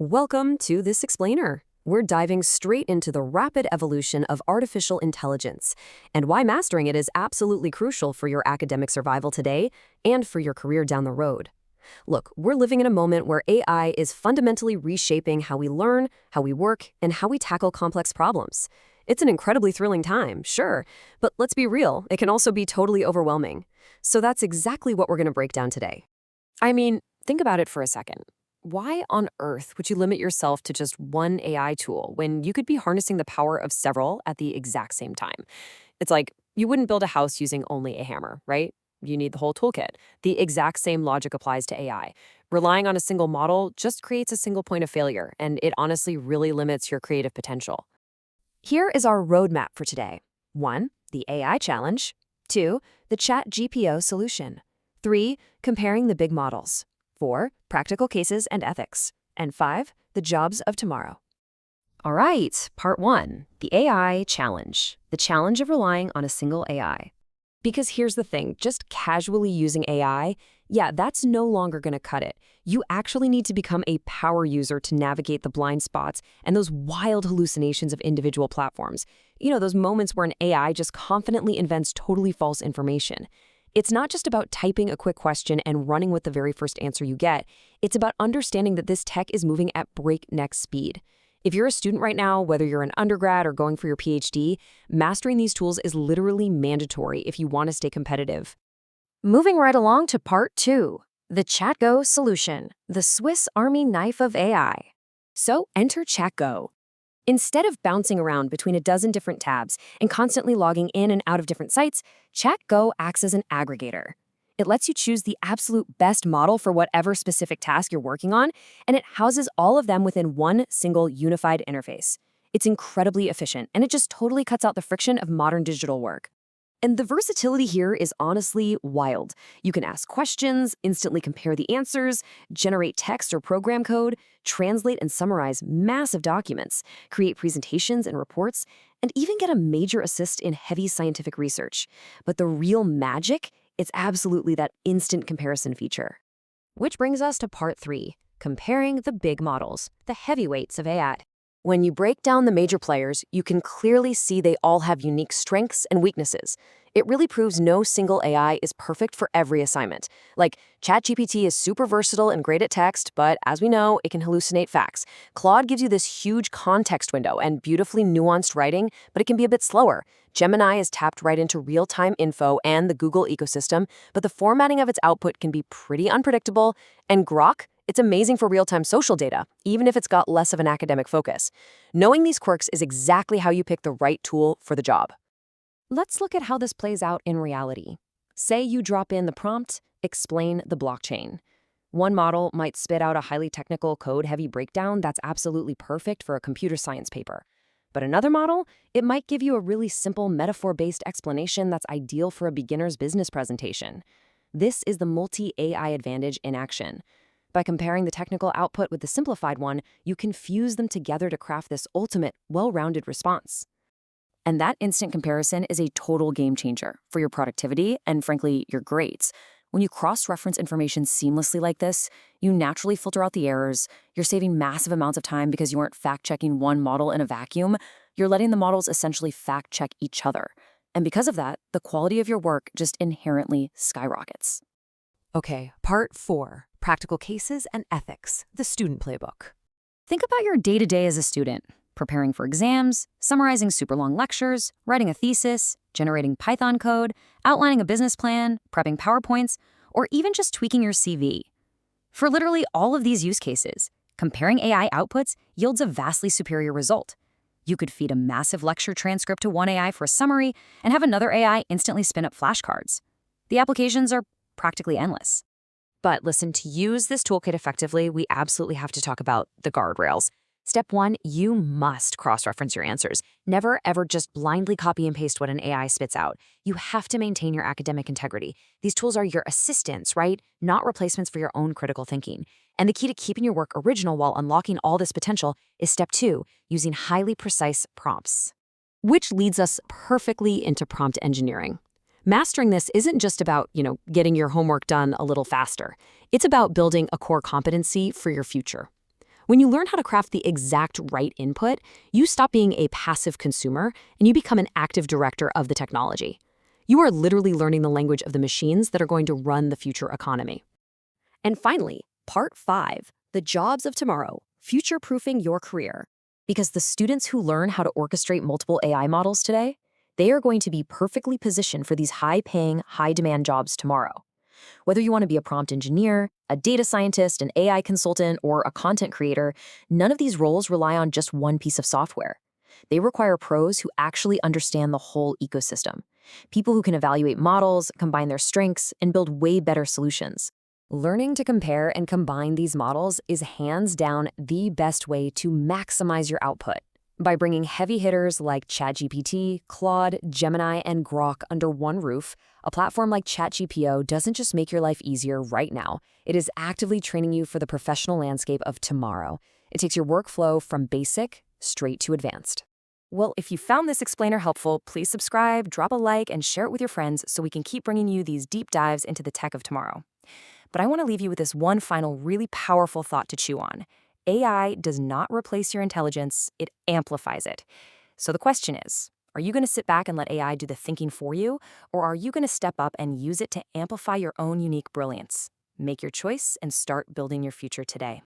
Welcome to This Explainer. We're diving straight into the rapid evolution of artificial intelligence and why mastering it is absolutely crucial for your academic survival today and for your career down the road. Look, we're living in a moment where AI is fundamentally reshaping how we learn, how we work, and how we tackle complex problems. It's an incredibly thrilling time, sure, but let's be real, it can also be totally overwhelming. So that's exactly what we're going to break down today. I mean, think about it for a second. Why on earth would you limit yourself to just one AI tool when you could be harnessing the power of several at the exact same time? It's like you wouldn't build a house using only a hammer, right? You need the whole toolkit. The exact same logic applies to AI. Relying on a single model just creates a single point of failure, and it honestly really limits your creative potential. Here is our roadmap for today. 1. The AI challenge. 2. The ChatGPT solution. 3. Comparing the big models. 4. Practical cases and ethics. And 5. The jobs of tomorrow. All right, part 1. The AI challenge. The challenge of relying on a single AI. Because here's the thing, just casually using AI, that's no longer going to cut it. You actually need to become a power user to navigate the blind spots and those wild hallucinations of individual platforms. Those moments where an AI just confidently invents totally false information. It's not just about typing a quick question and running with the very first answer you get. It's about understanding that this tech is moving at breakneck speed. If you're a student right now, whether you're an undergrad or going for your PhD, mastering these tools is literally mandatory if you want to stay competitive. Moving right along to part 2, the ChatGO solution, the Swiss Army knife of AI. So enter ChatGO. Instead of bouncing around between a dozen different tabs and constantly logging in and out of different sites, ChatGO acts as an aggregator. It lets you choose the absolute best model for whatever specific task you're working on, and it houses all of them within one single unified interface. It's incredibly efficient, and it just totally cuts out the friction of modern digital work. And the versatility here is honestly wild. You can ask questions, instantly compare the answers, generate text or program code, translate and summarize massive documents, create presentations and reports, and even get a major assist in heavy scientific research. But the real magic, it's absolutely that instant comparison feature. Which brings us to part 3, comparing the big models, the heavyweights of AI. When you break down the major players, you can clearly see they all have unique strengths and weaknesses. It really proves no single AI is perfect for every assignment. Like, ChatGPT is super versatile and great at text, but as we know, it can hallucinate facts. Claude gives you this huge context window and beautifully nuanced writing, but it can be a bit slower. Gemini is tapped right into real-time info and the Google ecosystem, but the formatting of its output can be pretty unpredictable. And Grok? It's amazing for real-time social data, even if it's got less of an academic focus. Knowing these quirks is exactly how you pick the right tool for the job. Let's look at how this plays out in reality. Say you drop in the prompt, explain the blockchain. One model might spit out a highly technical code-heavy breakdown that's absolutely perfect for a computer science paper. But another model, it might give you a really simple metaphor-based explanation that's ideal for a beginner's business presentation. This is the multi-AI advantage in action. By comparing the technical output with the simplified one, you can fuse them together to craft this ultimate, well-rounded response. And that instant comparison is a total game changer for your productivity and, frankly, your grades. When you cross-reference information seamlessly like this, you naturally filter out the errors. You're saving massive amounts of time because you aren't fact-checking one model in a vacuum. You're letting the models essentially fact-check each other. And because of that, the quality of your work just inherently skyrockets. Okay, part 4. Practical cases and ethics, the student playbook. Think about your day-to-day as a student, preparing for exams, summarizing super long lectures, writing a thesis, generating Python code, outlining a business plan, prepping PowerPoints, or even just tweaking your CV. For literally all of these use cases, comparing AI outputs yields a vastly superior result. You could feed a massive lecture transcript to one AI for a summary and have another AI instantly spin up flashcards. The applications are practically endless. But listen, to use this toolkit effectively, we absolutely have to talk about the guardrails. Step 1, you must cross-reference your answers. Never, ever just blindly copy and paste what an AI spits out. You have to maintain your academic integrity. These tools are your assistants, right? Not replacements for your own critical thinking. And the key to keeping your work original while unlocking all this potential is step 2, using highly precise prompts. Which leads us perfectly into prompt engineering. Mastering this isn't just about, getting your homework done a little faster. It's about building a core competency for your future. When you learn how to craft the exact right input, you stop being a passive consumer and you become an active director of the technology. You are literally learning the language of the machines that are going to run the future economy. And finally, part 5, the jobs of tomorrow, future-proofing your career. Because the students who learn how to orchestrate multiple AI models today, they are going to be perfectly positioned for these high-paying, high-demand jobs tomorrow. Whether you want to be a prompt engineer, a data scientist, an AI consultant, or a content creator, none of these roles rely on just one piece of software. They require pros who actually understand the whole ecosystem. People who can evaluate models, combine their strengths, and build way better solutions. Learning to compare and combine these models is hands down the best way to maximize your output. By bringing heavy hitters like ChatGPT, Claude, Gemini, and Grok under one roof, a platform like ChatGPO doesn't just make your life easier right now, it is actively training you for the professional landscape of tomorrow. It takes your workflow from basic straight to advanced. Well, if you found this explainer helpful, please subscribe, drop a like, and share it with your friends so we can keep bringing you these deep dives into the tech of tomorrow. But I want to leave you with this one final really powerful thought to chew on. AI does not replace your intelligence, it amplifies it. So the question is, are you going to sit back and let AI do the thinking for you, or are you going to step up and use it to amplify your own unique brilliance? Make your choice and start building your future today.